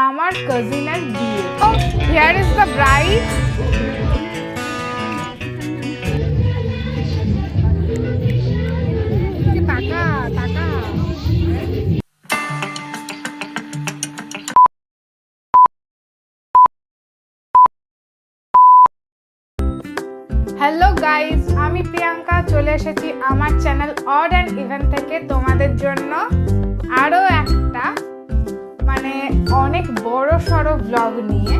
আমার কাজিনের বিয়ে। ও হিয়ার ইজ দ্য ব্রাইড। টাকা টাকা। হ্যালো গাইজ, আমি প্রিয়াঙ্কা চলে এসেছি আমার চ্যানেল অড অ্যান্ড ইভেন থেকে তোমাদের জন্য আরও একটা অনেক বড় সড়ো ব্লগ নিয়ে।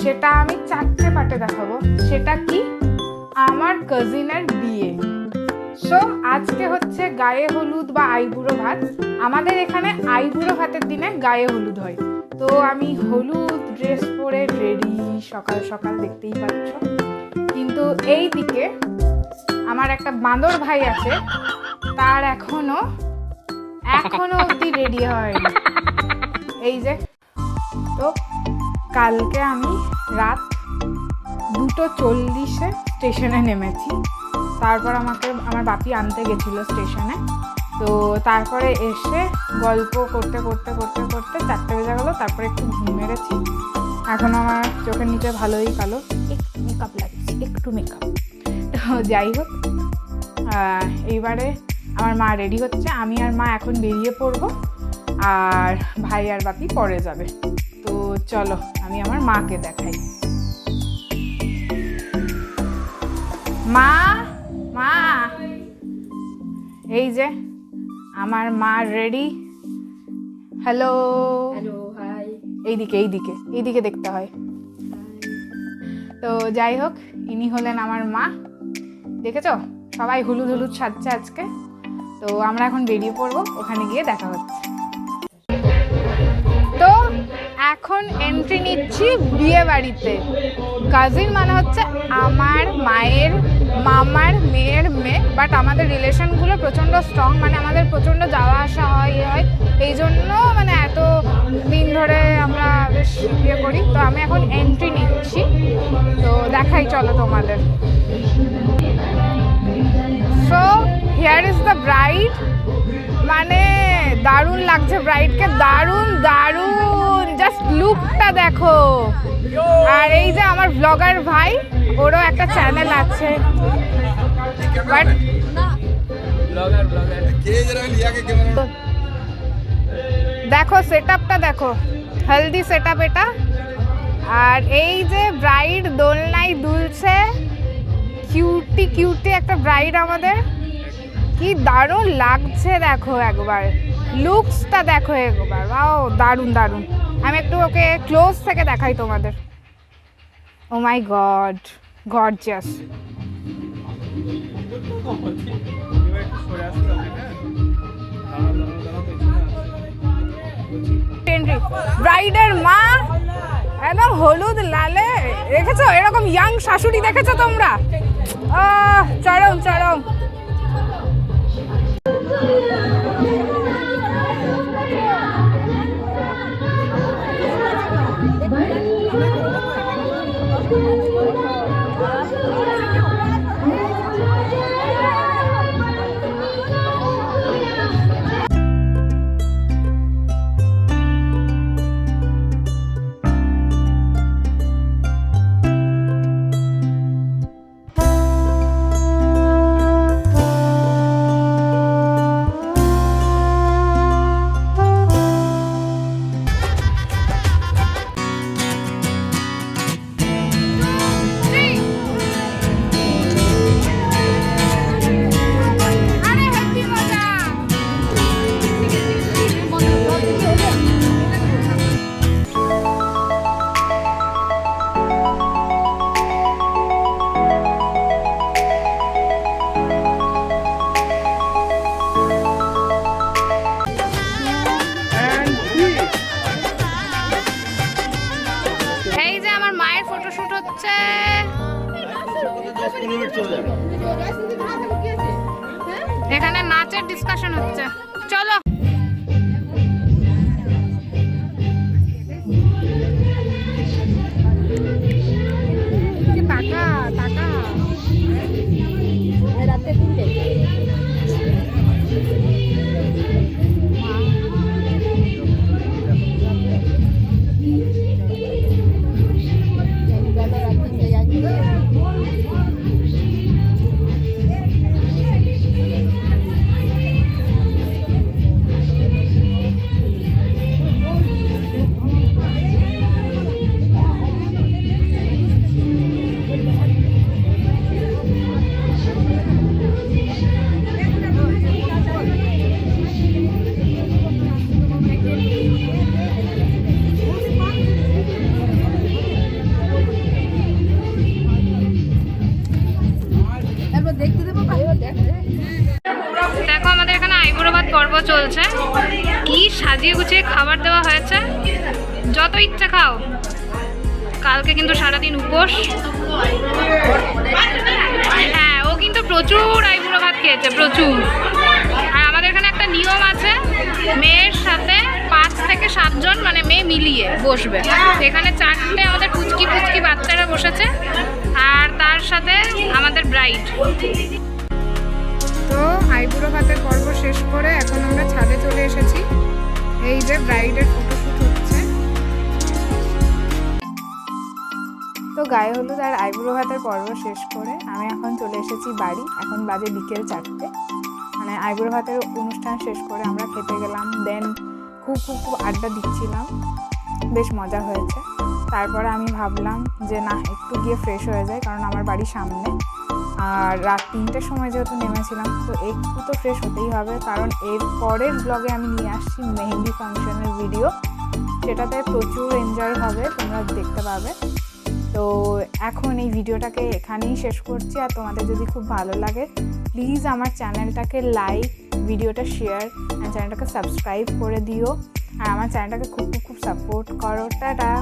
সেটা আমি 4টে পার্টে দেখাবো। সেটা কি? আমার কাজিনের বিয়ে। সো আজকে হচ্ছে গায়ে হলুদ বা আইবুড়ো ভাত। আমাদের এখানে আইবুড়ো ভাতের দিনে গায়ে হলুদ হয়। তো আমি হলুদ ড্রেস পরে রেডি, সকাল সকাল দেখতেই পাচ্ছ। কিন্তু এই দিকে আমার একটা বাঁদর ভাই আছে, তার এখনো অবধি রেডি হয়নি। এই যে, তো কালকে আমি রাত 2:40 স্টেশনে নেমেছি। তারপর আমার বাপি আনতে গেছিলো স্টেশনে। তো তারপরে এসে গল্প করতে করতে করতে করতে 4টে বেজে গেলো। তারপরে একটু ঘুম মেরেছি। এখন আমার চোখের নিচে ভালোই কালো, একটু মেকআপ লাগছে, একটু মেকআপ। তো যাই হোক, এইবারে আমার মা রেডি হচ্ছে। আমি আর মা এখন বেরিয়ে পড়বো, আর ভাই আর বাপি পরে যাবে। তো চলো আমি আমার মাকে দেখাই। মা মা এই যে আমার মা রেডি। Hello hello, high. এইদিকে দেখতে হয়। তো যাই হোক, ইনি হলেন আমার মা। দেখেছো, সবাই হলুদ হলুদ সাজছে আজকে। তো আমরা এখন বেরিয়ে পড়বো, ওখানে গিয়ে দেখা হচ্ছে। তো এখন এন্ট্রি নিচ্ছি বিয়ে বাড়িতে। কাজিন মানে হচ্ছে আমার মায়ের মামার মেয়ের মেয়ে। বাট আমাদের রিলেশনগুলো প্রচণ্ড স্ট্রং, আমাদের প্রচণ্ড যাওয়া আসা হয়, এই জন্য এত দিন ধরে আমরা বেশ ইয়ে করি। তো আমি এখন এন্ট্রি নিচ্ছি, তো দেখাই চলো তোমাদের। So here is the bride. দারুণ লাগছে ব্রাইডকে, দারুণ দারুণ, জাস্ট লুকটা দেখো। আর এই যে আমার ব্লগার ভাই, ওরও একটা চ্যানেল আছে। বাট দেখো সেটআপটা দেখো, হেলদি সেটআপ এটা। আর এই যে ব্রাইড দোলনায় দুলছে, কিউটি কিউটি একটা ব্রাইড আমাদের। কি দারুণ লাগছে দেখো, একবার লুকসটা দেখো একবার। ওয়াও, দারুণ দারুণ। আমি একটু ওকে ক্লোজ থেকে দেখাই তোমাদের। ও মাই গড, গর্জিয়াস। ব্রাইডের মা একদম হলুদ লালে রেখেছো, এরকম ইয়াং শাশুড়ি দেখেছো তোমরা? চরম চরম। এখানে নাচের ডিসকাশন হচ্ছে, চলো। টাকা টাকা। রাতে 3টে। আইবুড়ো ভাত পর্ব চলছে। কি সাজিয়ে গুছিয়ে খাবার দেওয়া হয়েছে, যত ইচ্ছা খাও। কালকে কিন্তু সারাদিন উপোস। হ্যাঁ, ও কিন্তু প্রচুর আইবুড়ো ভাত খেয়েছে, প্রচুর। আর আমাদের এখানে একটা নিয়ম আছে, মেয়ের সাথে 5 থেকে 7 জন মানে মেয়ে মিলিয়ে বসবে। এখানে 4টে আমাদের পুচকি পুচকি বাচ্চারা বসেছে, আর তার সাথে আমাদের ব্রাইড। তো আইবুড়ো ভাতের পর্ব শেষ করে এখন আমরা ছাদে চলে এসেছি। এই যে ব্রাইডের ফটোশ্যুট হচ্ছে। তো গায়ে হলুদ আর আইবুড়ো ভাতের পর্ব শেষ করে আমি এখন চলে এসেছি বাড়ি। এখন বাজে বিকেল 4টে। মানে আইবুড়ো ভাতের অনুষ্ঠান শেষ করে আমরা খেতে গেলাম। দেন খুব আড্ডা দিচ্ছিলাম, বেশ মজা হয়েছে। তারপরে আমি ভাবলাম যে না, একটু গিয়ে ফ্রেশ হয়ে যায়, কারণ আমার বাড়ির সামনে। আর রাত 3টের সময় যেহেতু নেমেছিলাম, তো একটু তো ফ্রেশ হতেই হবে, কারণ এর পরের ব্লগে আমি নিয়ে আসছি মেহেন্দি ফাংশনের ভিডিও। সেটাতে প্রচুর এনজয় হবে, তোমরা দেখতে পাবে। তো এখন এই ভিডিওটাকে এখানেই শেষ করছি। আর তোমাদের যদি খুব ভালো লাগে, প্লিজ আমার চ্যানেলটাকে লাইক, ভিডিওটা শেয়ার, আর চ্যানেলটাকে সাবস্ক্রাইব করে দিও। আর আমার চ্যানেলটাকে খুব সাপোর্ট করো। টাটা।